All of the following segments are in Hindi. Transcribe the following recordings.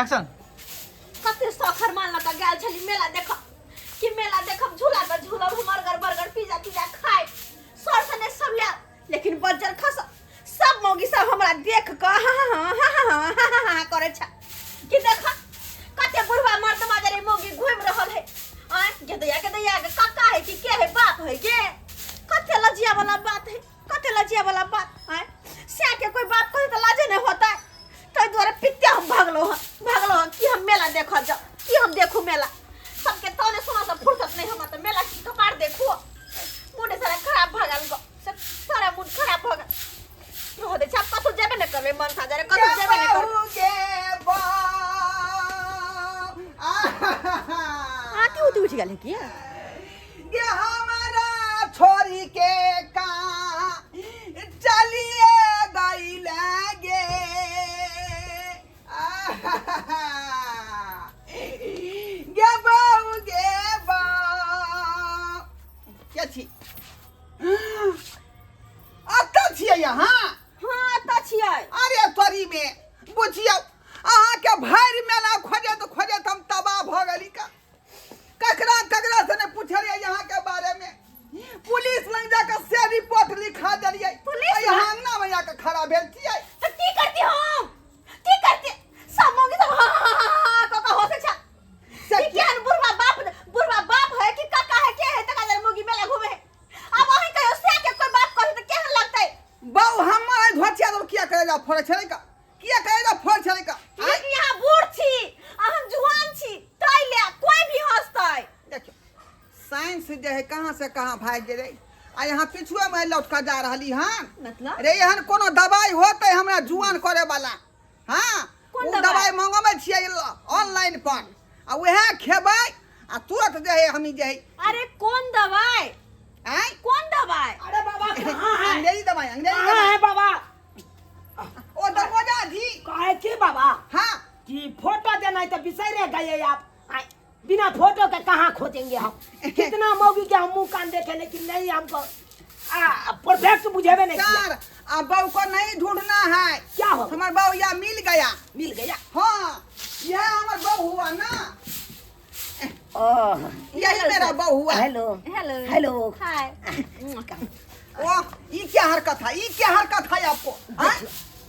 एक्शन कते सखर मानला त गेल छली मेला देख कि मेला देखब झूला पे झूलब बर्गर बर्गर पिज्जा पिज्जा खाए सर सने सब ले लेकिन बज्जर खस सब मौगी सब हमरा देख क करे छ कि देख कते बुढ़वा मर्द माजरे मौगी घूम रहल है आ के दैया के काका है कि के है बाप है के कते लजिया वाला बात है कते लजिया वाला बात है से के कोई बात कहे त लाजे नहीं होता है तै द्वारा पित्ते हम भागलो कि हम मेला देखा जा कि हम देखू मेला सबके तने सुना त फुर्सत नहीं हम त मेला की कपार देखू मुंड सारा खराब भगल गो सारा मुंड खराब भगल हो दे छप कतो जेबे न करबे मन सा जरे कतो जेबे न कर आती उठी गेल की गे हमारा छोरी के का चलिए गई लागे गे बाऊ क्या छी अत्ता छिए यहाँ हां त छियै अरे तोरी में बुझियो अहाँ के भर मेला खोजे हम तबाह भ गली का ककरा से ने पूछलिए यहाँ के बारे में पुलिस लग जाकर से रिपोर्ट लिखा दिलिए पुलिस यहाँ अंगना में जाकर खड़ा भेल छिए तो की करती हम की करती सब मौगी सब काका हो से छा कि केहन बुढ़वा बाप है कि काका है के है तका जर मौगी मेला घूमे अब वही कहियो से के कोई बात कहे तो केहन लगतै बाऊ हमारे धोतिया तो क्या करेगा फोड़ छड़ेगा क्या करेगा फोड़ छड़ेगा कि यहाँ बूढ़ छी हम जुआन छी तै ले कोई भी हंसतै देखो साइंस जो है कहाँ से कहाँ भाग गेलै आ यहाँ पिछुए में लौटका जा रही हन मतलब रे यहाँ कोनो दवाई होते हमरा जुआन करे वाला हाँ कोन उ दवाई मंगबै छियै ऑनलाइन पर आ वह खेबै आ तुरंत जे है हमी जे है अरे कौन दवाई हैं कौन दवाई अरे बाबा कहाँ है अंग्रेजी दवाई कहाँ है बाबा ओ दरवाजा जी कहे की बाबा हाँ कि फोटो देना है तो बिसरे गए आप बिना फोटो के कहाँ खोजेंगे हम कितना मौगी के हम मुंह कान देखे लेकिन नहीं हमको परफेक्ट बुझेबे नहीं किया सर अब बहू को नहीं ढूंढना है क्या हो हमार बहू या मिल गया हाँ यह हमार बहू हुआ ना यही मेरा बहू हुआ हेलो हेलो हेलो हाय ओ ये क्या हरकत है आपको हैं?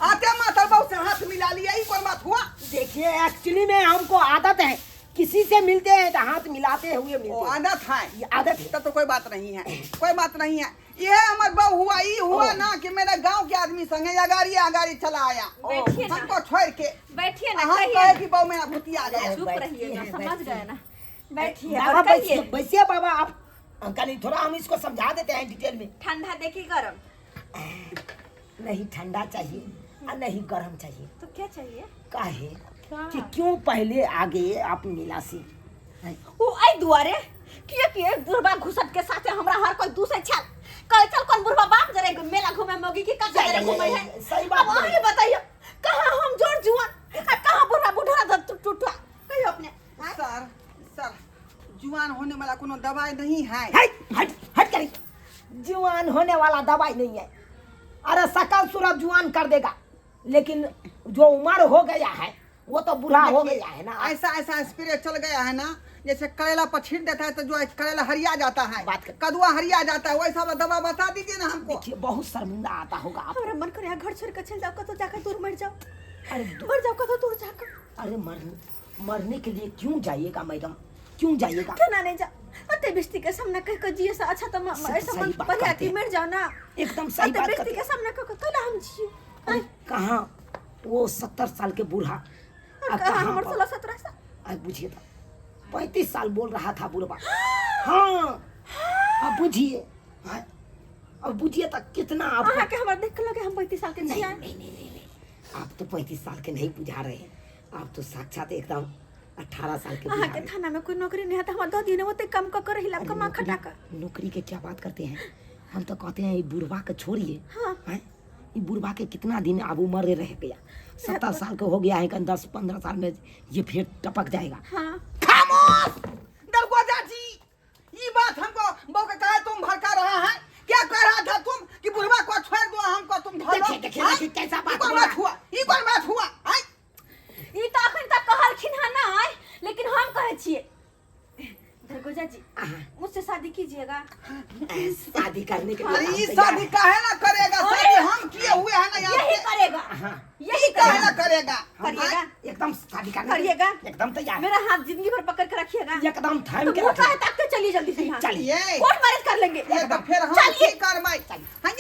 आते माता बहू से हाथ मिला लिया ये कोई बात हुआ देखिए एक्चुअली में हमको आदत है किसी से मिलते हैं तो हाथ मिलाते हुए मिलते ओ हैं आदत है ये आदत है तब तो कोई बात नहीं है ये हमार बहू हुआ ये हुआ ना कि मेरे गांव के आदमी संगे अगाड़ी चला आया बैठिए ना हमको छोड़ के बैठिए ना हम कहिए कहे कि बहू मेरा भुतिया गया चुप रहिए ना समझ गए ना बैठिए बाबा और कहिए बैसिए बाबा आप अंकल थोड़ा हम इसको समझा देते हैं डिटेल में ठंडा देखी गरम नहीं ठंडा चाहिए और नहीं गर्म चाहिए तो क्या चाहिए काहे कि क्यों पहले आगे आप मिला सी ओ आई दुआरे कि बुढ़वा घुसट के साथे हमरा हर कोई दूसरे छल कह चल कौन बुढ़वा बाप जरे मेला घूमे मौगी की का जरे घूमे है सही बात अब आगे बताइए कहां हम जोड़ जुआन आ कहां बुढ़वा बुढ़ा टूटा कहियो अपने सर जुआन होने वाला कोनो दवाई नहीं है हट करी जुआन होने वाला दवाई नहीं है अरे सकल सूरत जुआन कर देगा लेकिन जो उम्र हो गया है वो तो बुढ़ा हो गया है ना ऐसा स्प्रे चल गया है ना जैसे करेला पर छींट देता है तो जो करेला हरिया जाता है बात कर। कदुआ हरिया जाता है वैसा वाला दवा बता दीजिए ना हमको देखिए बहुत शर्मिंदा आता होगा आप हमरा मन करे घर छोड़ के चल जाओ कतो जाकर दूर मर जाओ अरे मर जाओ कतो दूर जाकर अरे मरने के लिए क्यों जाइएगा मैडम क्यों जाइएगा क्यों ना जा अते बिस्ती के सामने कह के जिए से अच्छा तो ऐसा मन बढ़िया कि मर जाओ ना एकदम सही अते बात बिस्ती करते के सामने कह के तो हम जिए कहाँ वो 70 साल के बूढ़ा कहां हमर 16 17 साल अब बुझिए था 35 साल बोल रहा था बुढ़वा हाँ अब बुझिए हाँ, अब बुझिए तक कितना आप अहाँ के हमरा देख लगे हम 35 साल के नहीं, छियै नहीं नहीं नहीं नहीं आप तो 35 साल के नहीं बुझा रहे हैं आप तो साक्षात एकदम 18 साल के अहाँ बुझा के रहे हैं। थाना में कोई नौकरी नहीं है तो हम 2 दिन होते कम क कर हिला कमा खटा कर नौकरी के क्या बात करते हैं हम तो कहते हैं ये बुढ़वा के छोड़िए हाँ। हैं? ये बुढ़वा के कितना दिन अब उम्र रह गया 70 साल का हो गया है 10-15 साल में ये फिर टपक जाएगा हां खामोश दरवाजा जी ये बात हमको बहू के कहा तुम भड़का रहा है क्या कह रहा था तुम कि बुढ़वा को छोड़ दो हमको तुम धो लो देखिए कैसा बात ये कौन बात हुआ हैं? ई तो अखन तक कह पूछिए धरगोजा जी, मुझसे शादी कीजिएगा। शादी करने के अरे लिए ये शादी काहे ना करेगा? शादी हम किए हुए हैं ना यहाँ यही पे। करेगा, हाँ, यही काहे ना करेगा। करेगा? करिएगा, एकदम शादी करने करिएगा। एकदम तैयार। मेरा हाथ जिंदगी भर पकड़ के रखिएगा। एकदम थाम तो के मुंह रखिए। काहे ताकते चलिए जल्दी से यहाँ। चलिए। ये कोर्ट मैरिज कर लेंगे। ये तो फिर हम चलिए। की करवाई। हाँ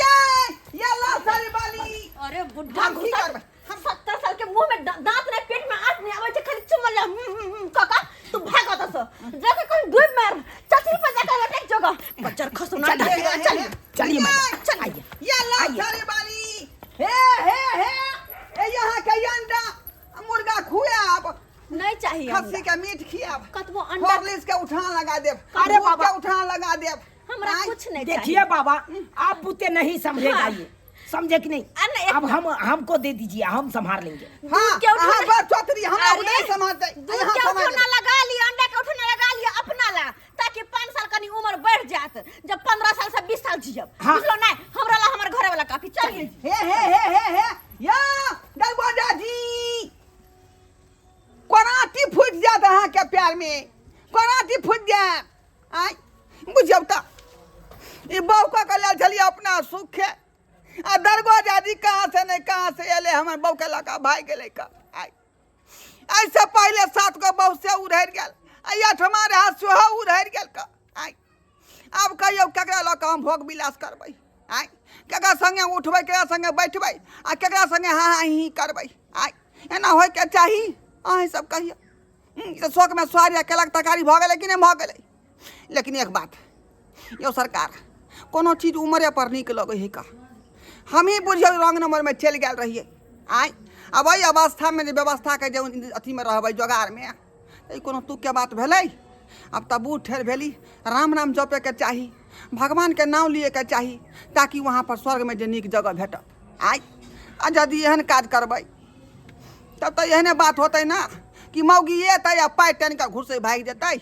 ये ला सारी बाली। अरे बुढ़ा हम की घुसा, करबै? हम 70 साल के मुंह में दांत नहीं, पेट में आंत नहीं आवे, खाली चुम्मा ले। काका तू भाग आता सो जाके कोई डूब मार, चतरी पे जाकर बैठ एक जगह बच्चर खसुना चलिए, चलिए चलिए। चलिए मैडम, चलिए। आइए। ये ला आइए। सारी बाली। हे ए यहाँ के अंडा मुर्गा खुआब, नहीं चाहिए खस्सी के मीट खियाब, कतबो अंडा हॉर्लिक्स के उठान लगा देब, अरे दूध बाबा। के उठान लगा देब। हमरा आय, कुछ नहीं देखिए चाहिए। बाबा, आप बुते नहीं समझेगा हाँ। ये, समझे कि नहीं? अरे एक अब हम हमको दे दीजिए, हम संभाल लेंगे। हाँ के उठान- हाँ बस चौधरी हमरा अरे, नहीं समझते। दूध यहाँ के समझ उठौना लगा लिया, अंडा के उठौना लगा लिया अपना ला, ताकि 5 साल कनी उम्र बढ़ जात, जब 15 साल से 20 साल जियब। हाँ। बुझलो नहीं, हमरा ला हमर घरे वाला काफी। चलिए हे या दरवाजा जी कोराटी फूट जात अहाँ के प्यार में, कोराटी फूट जात। आय बुझब त ई बहू का कल्या चलिए अपना सुख है। आ दरवाजा जी कहाँ से नहीं कहाँ से एले हमर बहू के लका भाई गेले का। आय ऐसे पहले 7 को बहू से उड़हर गेल, आई 8वां रहा सेहो उड़हर गेल का। आय अब कहियो केकरा लऽ कऽ हम भोग विलास करबै? आय केकरा संगे उठबै, केकरा संगे बैठबै, आ केकरा संगे हाँ हाँ ही करबै? आय एना होय के चाही। अहाँ सब कहियो तो शौक में स्वार केलक तरकारी भऽ गेलै कि नहीं भऽ गेलै? लेकिन एक बात यो सरकार, कोनो चीज उमरे पर नीक लगै है का? हम ही बुझियो रंग नंबर में चलि गेल रहिए। आय अब एहि अवस्था में जे व्यवस्था के जे अथी में रहबै जोगाड़ में, ई कोनो तुक के बात भेलै? अब तब बूढ़ ठेर भेली, राम नाम जपे के चाही, भगवान के नाम लिए के चाही, ताकि वहाँ पर स्वर्ग में जे नीक जगह भेटत। आय आ यदि एहन काज करबै तब तो एहने बात होतै ना कि मौगी एतै आ पाइ टानि कऽ घुसे भागि जेतै।